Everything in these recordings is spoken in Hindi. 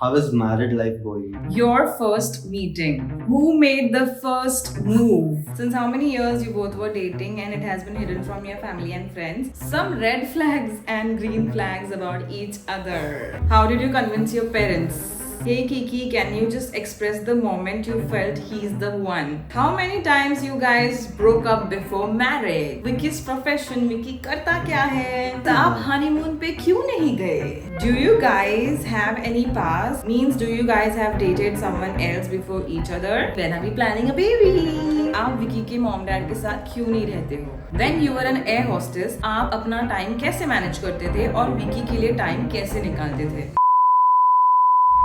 How is married life going? Your first meeting. Who made the first move? Since how many years you both were dating and it has been hidden from your family and friends? Some red flags and green flags about each other. How did you convince your parents? Hey Kiki, can you just express the moment you felt he's the one? How many times you guys broke up before marriage? Vicky's profession, Vicky करता क्या है? आप honeymoon पे क्यों नहीं गए? Do you guys have any past? Means do you guys have dated someone else before each other? When are we planning a baby? आप विकी के मॉम डैड के साथ क्यों नहीं रहते हो? When you were an air hostess, आप अपना टाइम कैसे मैनेज करते थे और विकी के लिए टाइम कैसे निकालते थे?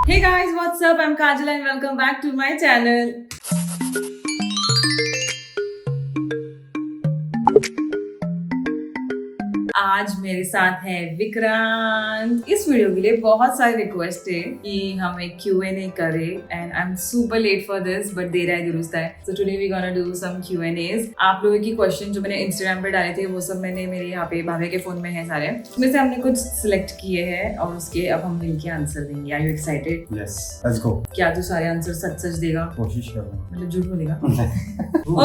Hey guys, what's up? I'm Kajal and welcome back to my channel. आज मेरे साथ है विक्रांत। इस वीडियो के लिए बहुत सारे रिक्वेस्ट है कि हम एक Q&A करें and I am super late for this but देर आए दुरुस्त है। So today we gonna do some Q&As। आप लोगों की क्वेश्चन जो मैंने इंस्टाग्राम पे डाले थे वो सब मैंने मेरे यहाँ पे भावे के फोन में है सारे, उसमें से हमने कुछ सिलेक्ट किए हैं और उसके अब हम मिलके आंसर देंगे। Are you excited? Yes, let's go. क्या तू सारे आंसर सच सच देगा? कोशिश करूँगा। मतलब झूठ बोलेगा?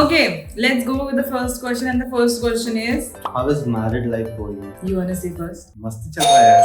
Okay, let's go with the first question and the first question is, How is married life going? you wanna say first? मस्ती चल रहा है यार।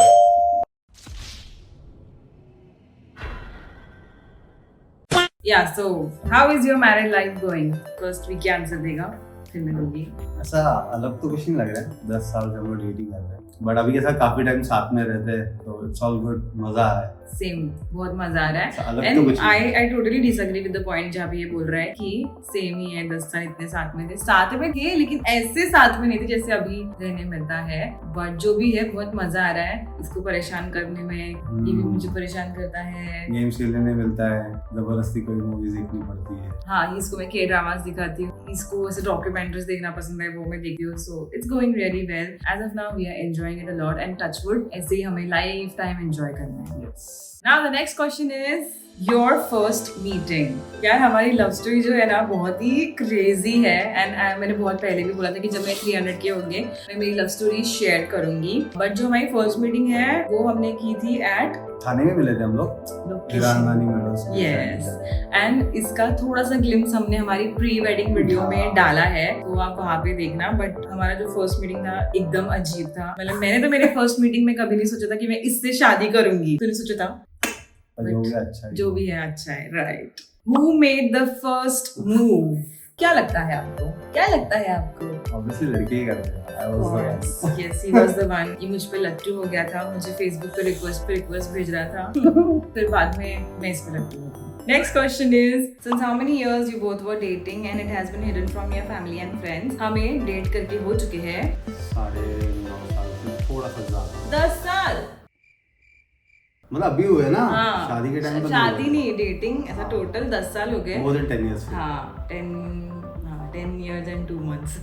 Yeah, so how is your married life going? First Vicky answer देगा, फिर मैं दूंगी। ऐसा अलग तो कुछ नहीं लग रहा है, 10 साल से हम लोग डेटिंग कर रहे हैं, बट अभी कैसा काफी टाइम साथ में रहते हैं तो इट्स ऑल गुड, मजा आ रहा है। सेम, बहुत मजा आ रहा है। अलग तो एंड कुछ नहीं। I totally disagree with the point जहाँ पे ये बोल रहा है कि सेम ही है, 10 साल इतने साथ में थे, साथ में थे लेकिन ऐसे साथ में नहीं थे जैसे अभी रहने मिलता है। बट जो भी है बहुत मजा आ रहा है इसको परेशान करने में। ये भी मुझे परेशान करता है। गेम्स खेलने नहीं मिलता है, जबरदस्ती कोई मूवीज देखनी पड़ती है। हाँ, इसको मैं के ड्रामास दिखाती हूँ, इसको ऐसे डॉक्यूमेंट्रीज देखना पसंद है, वो मैं देखती हूँ। So it's going really well as of now, we are enjoying it a lot and touchwood ऐसे ही हमें लाइफ टाइम एंजॉय करना है। Now the next question is your first meeting. यार हमारी लव स्टोरी जो है ना बहुत ही क्रेजी है एंड मैंने बहुत पहले भी बोला था कि जब मैं 300 के होंगे मैं मेरी लव स्टोरी शेयर करूंगी। बट जो हमारी फर्स्ट मीटिंग है वो हमने की थी एट थाने में मिले थे हम लोग, ईरानी मेडल्स। यस, एंड इसका थोड़ा सा ग्लिम्स हमने हमारी प्री वेडिंग वीडियो में डाला है, तो आप वहाँ पे देखना। बट हमारा जो फर्स्ट मीटिंग था एकदम अजीब था। मतलब मैंने तो मेरे फर्स्ट मीटिंग में कभी नहीं सोचा था कि मैं इससे शादी करूंगी। तूने सोचा था? जो भी है अच्छा है, right. Who made the first move? क्या लगता है आपको? क्या लगता है आपको? Obviously लड़के ही करते हैं। I was the one. Yes, he was the one. ये मुझ पे लट्टू हो गया था, मुझे फेसबुक पे रिक्वेस्ट भेज रहा था। फिर बाद में मैं इस पे लट्टू हो गई। Next question is, since how many years you both were dating and it has been hidden from your family and friends? हमें डेट करके हो चुके हैं 9.5 साल से थोड़ा सा ज्यादा। 10 साल। मतलब अभी हुए ना, हाँ, शादी के टाइम शादी नहीं, डेटिंग ऐसा टोटल 10 साल हो गए। More than 10 years. हाँ, 10 years and 2 months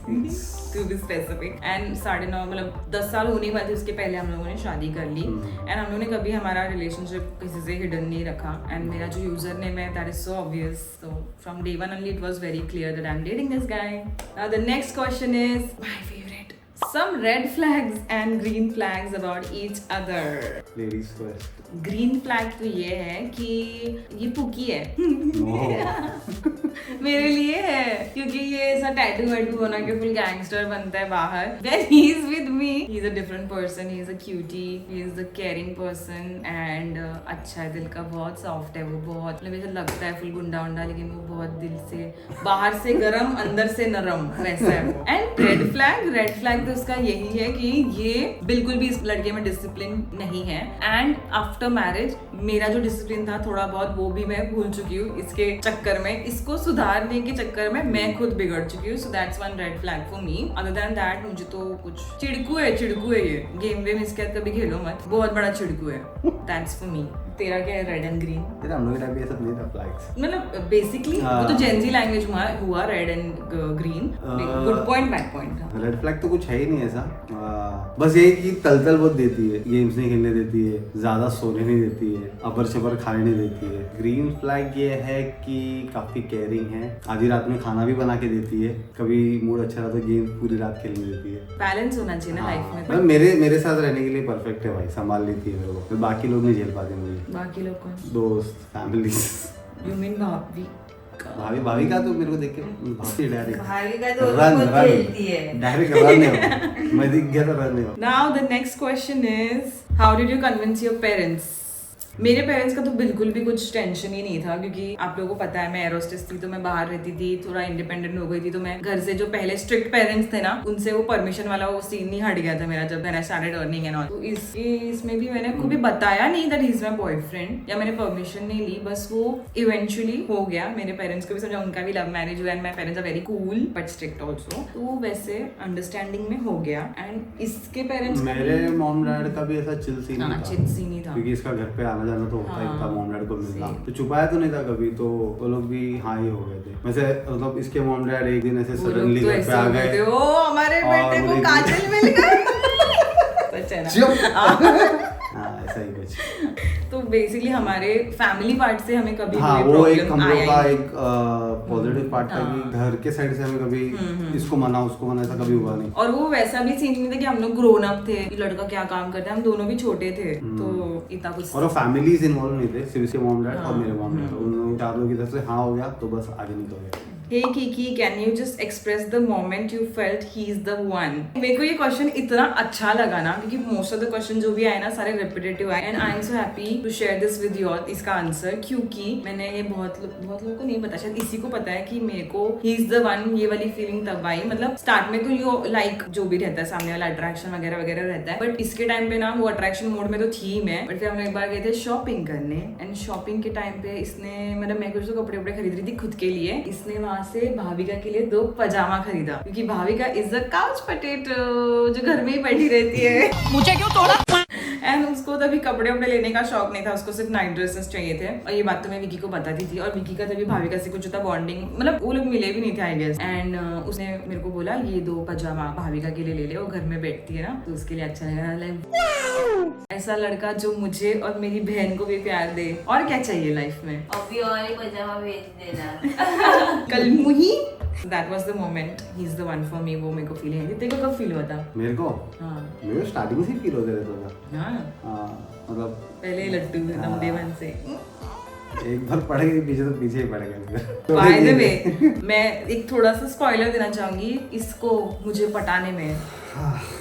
to be specific. And 9.5 मतलब 10 साल होने वाले थे उसके पहले हम लोगों ने शादी कर ली। एंड हम लोगों ने कभी हमारा रिलेशनशिप किसी से हिडन नहीं रखा। एंड मेरा जो यूजर नेम है that is so obvious, so from day one only it was very clear that I am dating this guy. Now the next question is my favourite, some red flags and green flags about each other. Ladies first. Green flag तो ये है कि ये पुकी है। मेरे लिए है क्योंकि ये ऐसा टैटू वैटू बना के फुल गैंगस्टर बनता है बाहर। When he is with me, he is a different person. He is a cutie. He is the caring person and अच्छा है, दिल का बहुत सॉफ्ट है वो, बहुत मतलब ऐसा लगता है फुल गुंडा उंडा लेकिन वो बहुत दिल से, बाहर से गरम अंदर से नरम वैसा है वो। एंड रेड फ्लैग तो उसका यही है कि ये बिल्कुल भी इस लड़के में डिसिप्लिन नहीं है। एंड आफ्टर मैरिज मेरा जो डिसिप्लिन था थोड़ा बहुत वो भी मैं भूल चुकी हूँ इसके चक्कर में, इसको सुधारने के चक्कर में मैं खुद बिगड़ चुकी हूँ। So that's one red flag for me. Other than that मुझे तो कुछ चिड़कू है ये गेम वेम इसके साथ कभी खेलो मत, बहुत बड़ा चिड़कू है। That's for me. तेरा क्या है? Red and green. तेरा हम लोग के टाइम पे ऐसा नहीं था फ्लैग्स। मतलब बेसिकली वो तो जेनजी लैंग्वेज हुआ red and green. Good point bad point. Red flag तो कुछ है ही नहीं ऐसा, बस ये कि तलतल बहुत देती है, गेम्स नहीं खेलने देती है, ज्यादा सोने नहीं देती है, अपर चपर खाने नहीं देती है। ग्रीन फ्लैग ये है कि काफी केयरिंग है, आधी रात में खाना भी बना के देती है, कभी मूड अच्छा रहा तो गेम पूरी रात खेलने देती है। बैलेंस होना चाहिए ना लाइफ में। मेरे साथ रहने के लिए परफेक्ट है भाई, संभाल लेती है मेरे को, बाकी लोग नहीं झेल पाते मुझे। बाकी लोग कौन? दोस्त, फैमिली। You mean भाभी? भाभी का तो मेरे को देख के भाभी डायरेक्ट भाभी का तो बहुत खेलती है। डायरेक्ट रन हो, मैं दिख गया तो रन हो। Now the next question is, how did you convince your parents? मेरे पेरेंट्स का तो बिल्कुल भी कुछ टेंशन ही नहीं था, क्योंकि आप लोगों को पता है मैं एरोस्टेस थी, तो मैं बाहर रहती थी, थोड़ा इंडिपेंडेंट हो गई थी, तो मैं घर से जो पहले स्ट्रिक्ट पेरेंट्स थे ना, उनसे वो परमिशन वाला वो सीन नहीं हट गया था मेरा जब मैंने स्टार्टेड अर्निंग एंड ऑल। तो इसमें भी मैंने कभी बताया नहीं that he is my boyfriend, या मैंने परमिशन नहीं ली, बस वो इवेंचुअली हो गया। मेरे पेरेंट्स को भी समझा, उनका भी लव मैरिज हुआ and my parents are very cool but strict also, तो वो वैसे अंडरस्टैंडिंग में हो गया। एंड इसके पेरेंट्स मेरे मॉम डैड का भी ऐसा चिल सीन नहीं था, चिल सीन नहीं था, क्योंकि इसका घर पे आना जाना तो होता ही था, मॉम डैड को मिलना, सही। तो छुपाया तो नहीं था कभी, तो वो लोग भी हाँ ही हो गए थे। वैसे मतलब इसके मॉम डैड एक दिन ऐसे वो लोग सडनली तो घर पे ऐसे आ हो गए गए, थे, ओ हमारे और बेटे को बोले कि- काजल मिल गया। सच है ना? चुप। हाँ ऐसा ही कुछ। तो बेसिकली हमारे फैमिली पार्ट से हमें कभी हाँ कोई वो एक प्रॉब्लम हम लोग आया का ही एक पॉजिटिव पार्ट था कि घर के साइड से हमें कभी इसको मना उसको मना ऐसा कभी हुआ नहीं। और वो वैसा भी सीन नहीं था कि हम लोग ग्रोन अप थे, कि लड़का क्या काम करता है, हम दोनों भी छोटे थे, तो इतना कुछ। और वो फैमिलीज इन्वॉल्व नहीं थे, सिर्फ इसके मॉम डैड और हाँ, मेरे मॉम डैड, उन लोग चार लोग की तरफ से हाँ हो गया तो बस आगे निकल गए। Hey Kiki, can you just express the moment you felt he's the one? मेरे को ये क्वेश्चन इतना अच्छा लगा ना, क्योंकि मोस्ट ऑफ द क्वेश्चन जो भी आए ना सारे रिपीटेटिव आए, and I am so happy to share this with you all, इसका आंसर, क्योंकि मैंने ये बहुत लोगों को नहीं पता, शायद इसी को पता है कि मेरे को ही इज द वन ये वाली फीलिंग तब आई। मतलब स्टार्ट में तो यो लाइक जो भी रहता है सामने वाला अट्रैक्शन वगैरह वगैरह रहता है, बट इसके टाइम पे ना वो अट्रैक्शन मोड में तो थी मैं, बट फिर हम लोग एक बार गए थे शॉपिंग करने, एंड शॉपिंग के टाइम पे इसने, मतलब मैं कुछ तो कपड़े वपड़े खरीद रही थी खुद के लिए, इसने वहां से भाविका के लिए 2 पजामा खरीदा, क्योंकि Bhavika is a couch potato जो घर में ही बैठी रहती है। मुझे क्यों तोड़ा? एंड उसको तभी कपड़े वपड़े लेने का शौक नहीं था, उसको सिर्फ नाइट ड्रेसेस चाहिए थे, और ये बात तो मैं विकी को बताती थी, और विकी का तभी भाविका से कुछ होता बॉन्डिंग, मतलब वो लोग मिले भी नहीं थे आई गेस, एंड उसने मेरे को बोला ये 2 पजामा भाविका के लिए ले ले, वो घर में बैठती है ना, तो उसके लिए अच्छा लगा। ऐसा लड़का जो मुझे और मेरी बहन को भी प्यार दे, और क्या चाहिए लाइफ में? अभी और एक पजामा भेज देना। कल मुही। That was the moment. He's the one for me. वो मेरे को फील है। तेरे को कब फील हुआ था? मेरे को हाँ। मेरे को स्टार्टिंग से फील होते रहता था। हाँ। मतलब पहले लट्टू एकदम डे 1 से। एक बार पड़ गए पीछे तो पीछे ही पड़ गए। By the way, मैं एक थोड़ा सा स्पॉइलर देना चाहूंगी, इसको मुझे पटाने में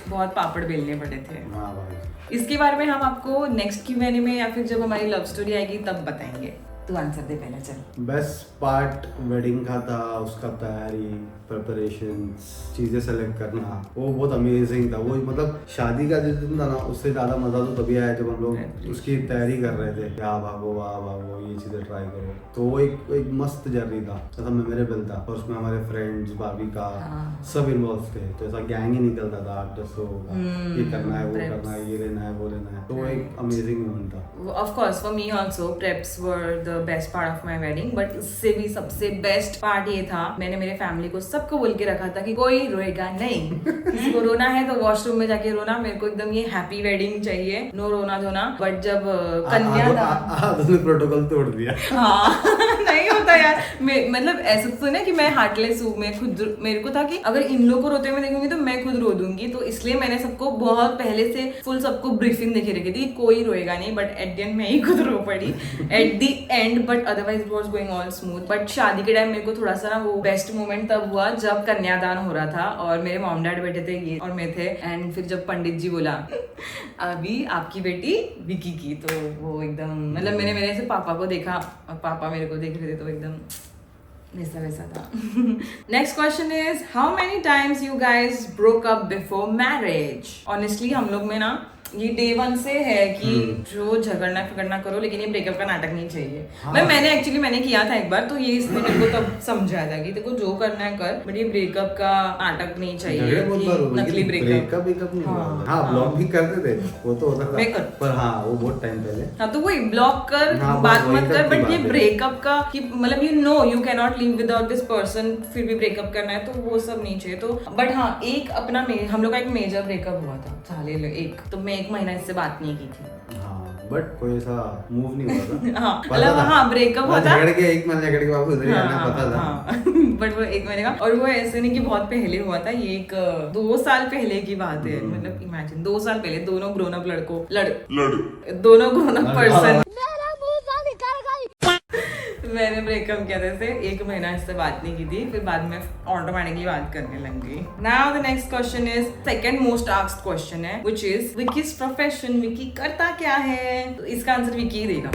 बहुत पापड़ बेलने पड़े थे। हाँ भाई। इसके बारे में हम आपको नेक्स्ट Q&A में या फिर जब हमारी लव स्टोरी आएगी तब बताएंगे। तू आंसर दे पहले, चल। बेस्ट पार्ट वेडिंग का था, उसका तैयारी, प्रिपरेशंस, चीजें सेलेक्ट करना, वो बहुत अमेजिंग था। वो मतलब शादी का जिस दिन था ना, उससे ज्यादा मजा तो तभी आया जब हम लोग उसकी तैयारी कर रहे थे, क्या भागो वहाँ भागो, ये चीजें ट्राई करो, तो वो एक मस्त जर्नी था, ऐसा मेमोरेबल था, और उसमें हमारे फ्रेंड्स, भाभी का सब इन्वॉल्व थे, तो ऐसा गैंग ही निकलता था 8-10 लोगों का, ये करना है, वो करना है, ये लेना है, वो लेना है, तो वो एक अमेजिंग मोमेंट था। Of course, for me also, preps were the best part of my wedding, but उससे भी सबसे बेस्ट पार्ट ये था, मैंने मेरे फैमिली को सबको बोल के रखा था कि कोई रोएगा नहीं, किसी को रोना है तो वॉशरूम में जाके रोना, मेरे को एकदम ये हैप्पी वेडिंग चाहिए, नो रोना धोना। बट जब कन्यादान प्रोटोकॉल तोड़ दिया। हाँ नहीं होता यार, मतलब ऐसा तो ना कि मैं हार्टलेस हूँ, मैं खुद, मेरे को था कि अगर इन लोग को रोते हुए देखूंगी तो मैं खुद रो दूंगी, तो इसलिए मैंने सबको बहुत पहले से फुल सबको ब्रीफिंग देके रखी थी, कोई रोएगा नहीं, बट एट द एंड मैं ही खुद रो पड़ी at the end, but otherwise it was going all smooth. But शादी के टाइम मेरे को थोड़ा सा ना वो बेस्ट मोमेंट तब हुआ जब कन्यादान हो रहा था, और मेरे मॉम डैड बैठे थे ये और मैं थे, एंड फिर जब पंडित जी बोला अभी आपकी बेटी विकी की, तो वो एकदम, मतलब मैंने मेरे से पापा को देखा और पापा मेरे को देख रहे थे, तो एकदम वैसा वैसा था। Next question is, how many times you guys broke up before marriage? Honestly हम लोग में ना ये डे 1 से है कि जो झगड़ना फिगड़ना करो, लेकिन ये ब्रेकअप का नाटक नहीं चाहिए। हाँ। मैंने किया था एक बार, तो ये इसने मेरे को तब समझाया था कि देखो जो करना है कर, बट ये ब्रेकअप का नाटक नहीं चाहिए कि नकली ब्रेकअप नहीं हुआ। हाँ ब्लॉक भी करते थे, वो तो होता था, पर हाँ वो बहुत टाइम पहले। हाँ तो वही ब्लॉक कर, बात मत कर, बट ये ब्रेकअप का कि मतलब you can not live without this person, फिर भी ब्रेकअप करना है, तो वो सब नहीं चाहिए। तो बट हाँ एक अपना हम लोग का एक मेजर ब्रेकअप हुआ था साले एक, तो मैं 1 महीना इससे बात नहीं की थी। हाँ बट कोई ऐसा मूव नहीं हुआ था। हाँ मतलब हाँ ब्रेकअप हुआ था, झगड़ के 1 महीना झगड़ के वापस उधर ही आना, पता था। बट वो 1 महीने का, और वो ऐसे नहीं कि बहुत पहले हुआ था, ये एक 2 साल पहले की बात है। मतलब इमेजिन 2 साल पहले दोनों ग्रोन अप दोनों ग्रोन अप पर्सन मैंने ब्रेकअप किया था इससे 1 महीना इससे बात नहीं की थी, फिर बाद में ऑटोमेटिकली बात करने लग गई। Now the next question is second most asked question है, which is Vicky's profession. Vicky करता क्या है? तो इसका आंसर विकी ही देगा।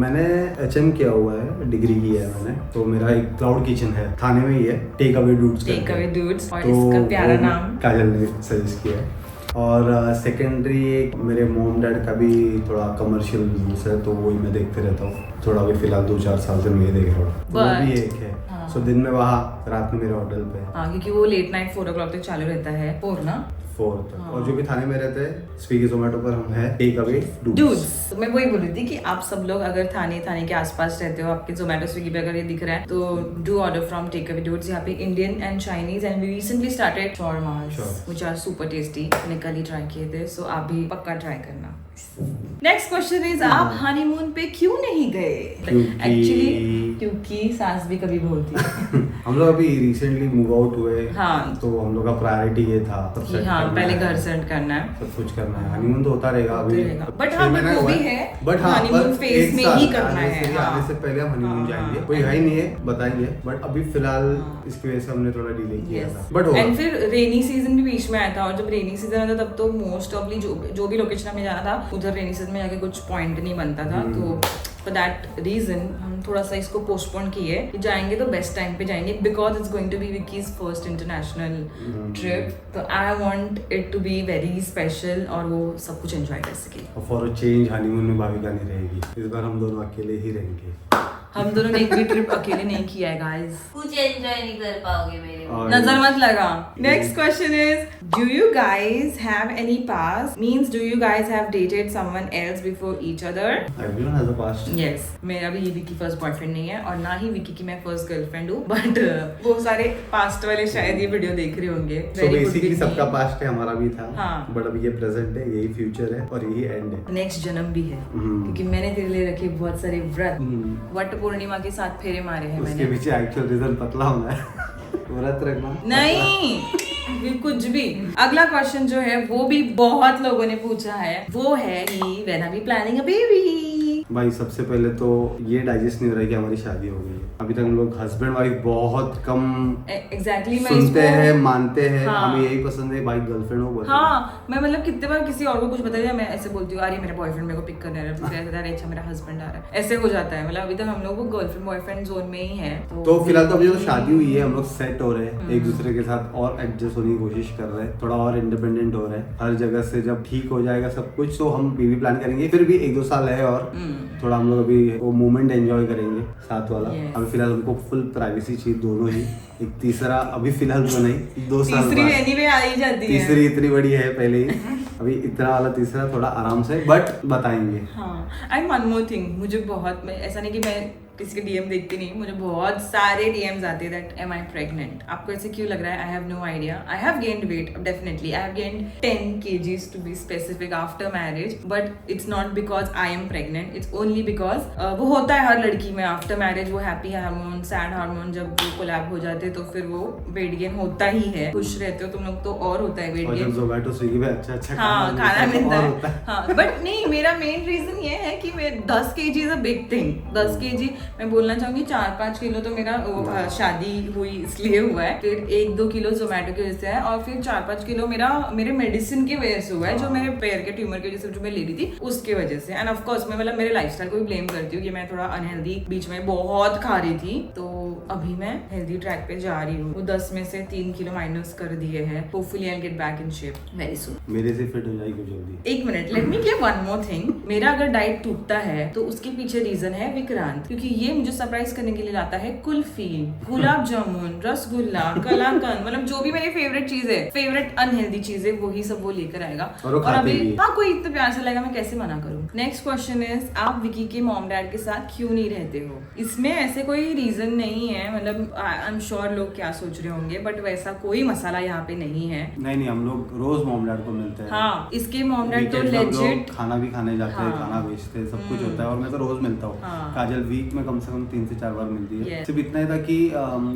मैंने HM किया हुआ है, डिग्री की है मैंने, तो मेरा एक क्लाउड किचन है, थाने में ही है, take away dudes. Take away dudes, और तो इसका प्यारा नाम काजल ने सजेस्ट किया है। और सेकेंडरी मेरे मोम डैड का भी थोड़ा कमर्शियल बिजनेस है, तो वही मैं देखते रहता हूँ। थोड़ा अभी फिलहाल 2-4 साल से मैं ये देख रहा हूँ, तो वो भी एक है। हाँ। सो दिन में वहाँ, रात में मेरे होटल पे। हाँ, क्योंकि वो लेट नाइट 4 o'clock तक चालू रहता है, 4 ना 4 तक। हाँ। और जो भी थाने में रहते हैं, स्विगी जोमेटो पर हम है टेक अवे डूड्स। तो मैं वही बोल रही थी कि आप सब लोग अगर थाने के आसपास रहते हो, आपके जोमेटो स्विगी पे अगर ये दिख रहा है, तो do order from take away dudes. यहाँ पे Indian and Chinese, and we recently started shawarmas which are super tasty. मैंने कल ही ट्राई किए थे, सो आप भी पक्का ट्राई करना। नेक्स्ट क्वेश्चन इज, आप हनीमून पे क्यों नहीं गए? एक्चुअली क्योंकि सास भी कभी बोलती है। हम लोग अभी रिसेंटली मूव आउट हुए, हाँ। तो हम लोग का प्रायोरिटी ये था कि हाँ, पहले घर सेट करना है, सब कुछ करना है। हनीमून तो होता रहेगा अभी, बट हाँ, महीना वो हुआ भी है, बट हाँ, हनीमून फेज में ही करना आने है। से हाँ। आने से पहले हम हनीमून हाँ, जाएंगे, हाँ, कोई है ही हाँ। नहीं है, बताएंगे, बट अभी फिलहाल इसकी वजह से हमने थोड़ा डिले किया था, बट होगा। एंड फिर रेनी सीजन भी बीच में आया था, और जब रेनी सीजन आता तब तो मोस्ट ऑफली जो भी लोकेशन हमें जाना था, उधर रेनी सीजन में जाके कुछ पॉइंट नहीं बनता था, तो फॉर दैट रीजन हम थोड़ा सा इसको पोस्टपोन किए कि जाएंगे तो बेस्ट टाइम पे जाएंगे, because it's going to be Vicky's first international trip, तो I want it to be very special, और वो सब कुछ एंजॉय कर सके। फॉर अ चेंज हनीमून में भाविका नहीं रहेगी, इस बार हम दोनों अकेले ही रहेंगे। हम दोनों ने एक भी ट्रिप अकेले नहीं किया है गाइस, कुछ एंजॉय नहीं कर पाओगे मेरे में। नजर मत लगा। Next question is, do you guys have any past, means do you guys have dated someone else before each other? Everyone has a past. Yes, मेरा भी ये विकी फर्स्ट बॉयफ्रेंड नहीं है, और ना ही विकी की मैं फर्स्ट गर्लफ्रेंड हूँ, बट वो सारे पास्ट वाले शायद ये वीडियो देख रहे होंगे। सो बेसिकली सबका पास्ट है, हमारा भी था, हाँ। बट अभी ये प्रेजेंट है, यही फ्यूचर है, और यही एंड है। नेक्स्ट जन्म भी है, क्योंकि मैंने तेरे लिए रखे बहुत सारे व्रत, वट पूर्णिमा के 7 फेरे मारे हैं उसके मैंने। पीछे एक्चुअल रीजन पतला होना है, व्रत रखना नहीं, ये कुछ भी। अगला क्वेश्चन जो है वो भी बहुत लोगों ने पूछा है, वो है कि when are we planning a baby? भाई सबसे पहले तो ये डाइजेस्ट नहीं हो रहा है कि हमारी शादी हो गई है। अभी तक हम लोग हस्बैंड वाइफ बहुत कम एग्जैक्टली सुनते हैं, मानते हैं। हाँ। हमें यही पसंद है भाई, गर्लफ्रेंड हो बस। हाँ, मैं मतलब कितने बार किसी और को कुछ बता दिया, मैं ऐसे बोलती हूँ, अरे मेरा बॉयफ्रेंड मेरे को पिक करने आ रहा है, फिर ऐसा अच्छा मेरा हस्बैंड आ रहा है, ऐसे हो जाता है। मतलब अभी तक हम लोग वो गर्लफ्रेंड बॉयफ्रेंड जोन में ही है। तो फिलहाल तो अभी जो शादी हुई है, हम लोग सेट हो रहे हैं, एक दूसरे के साथ और एडजस्ट होने की कोशिश कर रहे हैं, थोड़ा और इंडिपेंडेंट हो रहे हैं हर जगह से। जब ठीक हो जाएगा सब कुछ, तो हम बेबी प्लान करेंगे। फिर भी 1-2 साल है, और थोड़ा हम लोग अभी वो मोमेंट एंजॉय करेंगे साथ वाला। Yes. अभी फिलहाल हमको फुल प्राइवेसी चाहिए, दोनों ही। एक तीसरा अभी फिलहाल तो नहीं, 2 साल तीसरी बाद। एनीवे आ ही जाती है। तीसरी इतनी बड़ी है पहले ही, अभी इतना वाला तीसरा थोड़ा आराम से, बट बताएंगे। हाँ, एंड वन मोर थिंग, मुझे बहुत, ऐसा नहीं कि मैं किसी के डीएम देखती नहीं, मुझे बहुत सारे डीएम्स आते हैं दैट एम आई प्रेग्नेंट। आपको ऐसे क्यों लग रहा है? I have no idea. I have gained weight, definitely I have gained 10 kgs to be specific after marriage, but it's not because I am pregnant, it's only because वो होता है हर लड़की में आफ्टर मैरिज, वो हैप्पी हार्मोन, सैड हार्मोन जब वो कोलैब हो जाते हैं, तो फिर वो वेट गेन होता ही है। खुश रहते हो तुम लोग तो और होता है वेट और गेन। जब जोमेटो स्विगी पे अच्छा हाँ, खाना मिलता और है। होता है। हाँ, बट नहीं, मेरा मेन रीजन ये है कि मैं 10 kg is a big thing. 10 kg मैं बोलना चाहूंगी, 4-5 किलो तो मेरा शादी हुई इसलिए हुआ है, फिर 1-2 किलो जोमेटो की वजह से है, और फिर 4-5 किलो मेरे मेडिसिन की वजह से हुआ है, जो मेरे पैर के ट्यूमर की वजह से जो मैं ले रही थी उसके वजह से। एंड ऑफ कोर्स मैं मतलब मेरे लाइफस्टाइल को भी ब्लेम करती हूँ कि मैं थोड़ा अनहेल्दी बीच में बहुत खा रही थी, तो अभी मैं हेल्दी ट्रैक पे जा रही हूँ। वो 10 में से 3 किलो माइनस कर दिए हैं। Hopefully I will get back in shape very soon. मेरे से फिट हो जाएगी जल्दी। एक minute, let me clear one more thing. मेरा अगर डाइट टूटता है तो उसके पीछे रीजन है विक्रांत, क्योंकि ये मुझे सरप्राइज करने के लिए लाता है कुल्फी, गुलाब जामुन, रसगुल्ला, कलाकंद, मतलब जो भी मेरी फेवरेट चीज है, फेवरेट अनहेल्दी चीज है, वही सब वो लेकर आएगा। और वो खाते अभी भी है। हाँ, कोई इतना प्यार से लाएगा, मैं कैसे मना करूँ। नेक्स्ट क्वेश्चन इज, आप विकी के मॉम डैड के साथ क्यों नहीं रहते हो? इसमें ऐसे कोई रीजन नहीं है, मतलब आई एम श्योर लोग क्या सोच रहे होंगे, बट वैसा कोई मसाला यहाँ पे नहीं है। नहीं, हम लोग रोज मॉम डैड को मिलते हैं। हाँ, इसके मॉम डैड तो Weekends में हम लोग लेजिट खाना भी खाने जाते हैं, हाँ। खाना बेचते हैं, सब कुछ होता है, और मैं तो रोज मिलता हूँ। हाँ। काजल वीक में में कम से कम 3 से 4 बार मिलती है। Yes. सिर्फ इतना ही था कि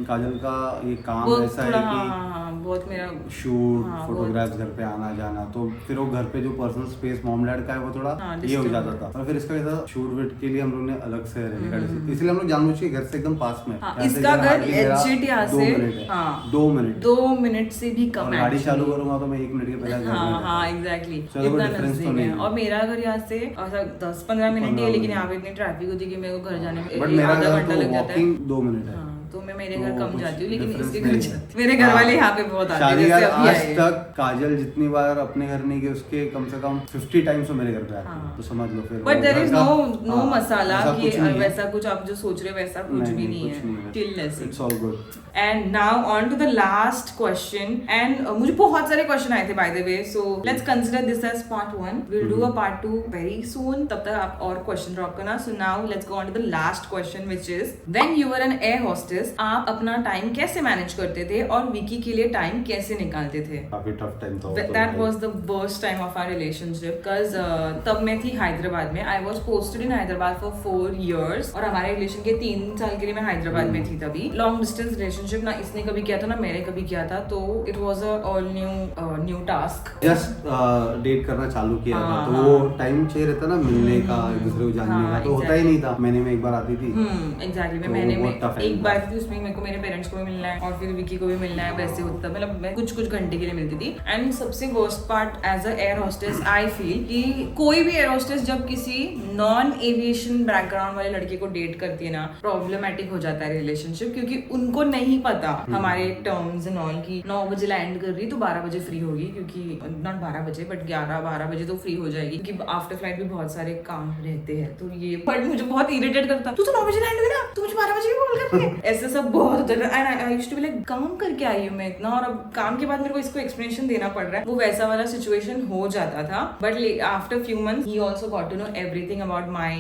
काजल का ये काम वो ऐसा थोड़ा है हाँ, बहुत मेरा शूट हाँ, फोटोग्राफ्स घर पे आना जाना, तो फिर वो घर पे जो पर्सनल स्पेस मॉम डैड का है वो थोड़ा हाँ, ये हो disturb जाता था। और फिर इसका कैसा शूट वेट के लिए हम लोग ने अलग से रहने का डिसीजन, इसलिए हम लोग जानबूझ के घर से एकदम पास में, हाँ, यहाँ से इसका घर hardly मेरा एग्जिट यहाँ 2 से मिनट है। हाँ 2 मिनट 2 मिनट से भी कम और गाड़ी actually। चालू करूंगा तो मैं 1 मिनट के पहले घर में हाँ रहता हाँ हूँ। एग्जैक्टली चलो कोई इतना difference तो नजदीक नहीं है। है। और मेरा घर यहाँ से ऐसा 10-15 मिनट ही है, 15 लेकिन मिनट। यहाँ पे इतनी ट्रैफिक होती है कि मेरे को घर जाने में बट मेरा आधा घर घंटा तो लग जाता है। वॉकिंग 2 मिनट है। हाँ, तो मैं मेरे घर तो कम कुछ जाती हूँ, लेकिन difference इसके घर नहीं जाती है। हूँ। मेरे घर वाले यहाँ पे बहुत आते हैं, शादी जैसे यार अभी आज आए। तक काजल जितनी बार अपने घर नहीं गई उसके कम से कम 50 टाइम्स तो मेरे घर पे आती है। हाँ। तो समझ लो फिर बट वो देयर घर इज का- नो हाँ, मसाला ऐसा कि कुछ नहीं है। वैसा कुछ आप जो सोच रहे हो वैसा कुछ भी नहीं है, chillness. It's all good. And now on to the last question. And मुझे बहुत सारे क्वेश्चन आए थे by the way, so let's consider this as part 1। Will do a part 2 very soon, तब तक आप और क्वेश्चन ड्रॉप करना। So now let's go on to the last question which is when you were an air hostess, आप अपना टाइम कैसे मैनेज करते थे और विकी के लिए टाइम कैसे निकालते थे? काफी टफ टाइम था वो तो That भाई। was the worst time of our relationship because तब मैं थी हैदराबाद में। I was posted in Hyderabad for 4 years और हमारे रिलेशन के 3 साल के लिए मैं हैदराबाद में थी तभी। लॉन्ग डिस्टेंस रिलेशनशिप ना इसने कभी किया था ना मैंने कभी किया था, तो it was a all new task. Just date करना चालू किया था, हाँ, तो हाँ। वो टाइम चाहिए रहता ना मिलने का, एक दूसरे को जानने हाँ, का, तो होता ही exactly. नहीं था। महीने में एक बार आती थी। एग्जैक्टली तो मैंने बहुत tough है एक इनका। बार थी उसमें मेरे को मेरे पेरेंट्स को भी मिलना है और फिर विकी को भी मिलना है, वैसे होता मतलब मैं कुछ घंटे के लिए मिलती थी। एंड सबसे worst part as a air hostess I feel कि कोई भी एयर होस्टेस जब किसी नॉन एविएशन बैकग्राउंड वाले लड़के को डेट करती है ना, प्रॉब्लमेटिक हो जाता है रिलेशनशिप, क्योंकि उनको नहीं पता हमारे टर्म्स एंड ऑल की 9 बजे लैंड कर रही तो 12 बजे फ्री होगी, क्योंकि नॉट 12 बजे बट 11-12 बजे तो फ्री हो जाएगी, क्योंकि आफ्टर फ्लाइट भी बहुत सारे काम रहते हैं। तो ये बट मुझे बहुत इरिटेट करता, तू तो 9 बजे लैंड हुई ना, तू मुझे 12 बजे भी कॉल कर रही है। ऐसे सब बहुत होता है। And I used to be like काम करके आई हूँ मैं इतना, और अब काम के बाद मेरे को इसको एक्सप्लेनेशन देना पड़ रहा है। वो वैसा वाला सिचुएशन हो जाता था। बट आफ्टर फ्यू मंथ्स ही also got to know everything about my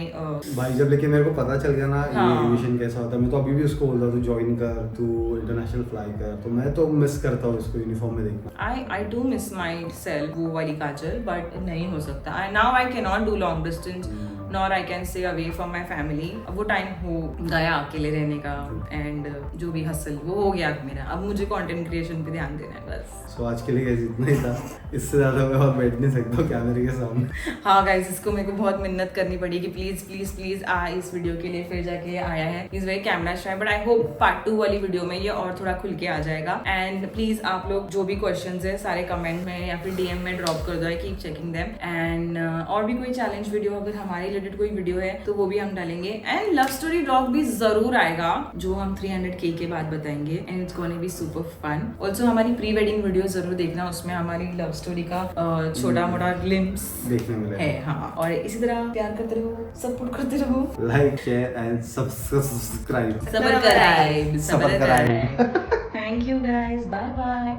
भाई जब लेके मेरे को पता चल गया ना हाँ। ये एविएशन कैसा होता है, मैं तो अभी भी उसको बोलता हूँ तू ज्वाइन कर, तू इंटरनेशनल फ्लाई कर, तो मैं तो मिस करता हूँ इसको यूनिफॉर्म में देखना। I do miss myself वो वाली काजल, बट नहीं हो सकता। Now I cannot do long distance, nor I can stay away from my family। अब वो टाइम हो गया अकेले रहने का, एंड जो भी हसल वो हो गया मेरा। अब मुझे कंटेंट क्रिएशन पे ध्यान देना है बस। सो आज के लिए गाइस इतना ही था, इससे ज्यादा मैं और बैठ नहीं सकता हूँ कैमरे के सामने। हाँ गाइस, इसको मेरे को बहुत मिन्नत करनी पड़ी कि प्लीज प्लीज प्लीज इस वीडियो के लिए फिर जाके आया है। Is very camera shy, but I hope part 2 वाली वीडियो में ये और थोड़ा खुल के आ जाएगा। एंड प्लीज आप लोग जो भी क्वेश्चंस है सारे कमेंट में या फिर DM में ड्रॉप कर दो, कीप चेकिंग देम। एंड और भी कोई चैलेंज वीडियो अगर हमारे रिलेटेड कोई वीडियो है तो वो भी हम डालेंगे। एंड लव स्टोरी व्लॉग भी जरूर आएगा जो हम 300K के बाद बताएंगे, and it's gonna be super fun. Also हमारी प्री वेडिंग वीडियो जरूर देखना, उसमें हमारी लव स्टोरी का छोटा मोटा ग्लिम्स देखने मिलेगा है। हाँ, और इसी तरह प्यार करते रहो, सपोर्ट करते रहो, लाइक शेयर एंड सब्सक्राइब। सबर कराइब, subscribe. Thank you guys, bye bye.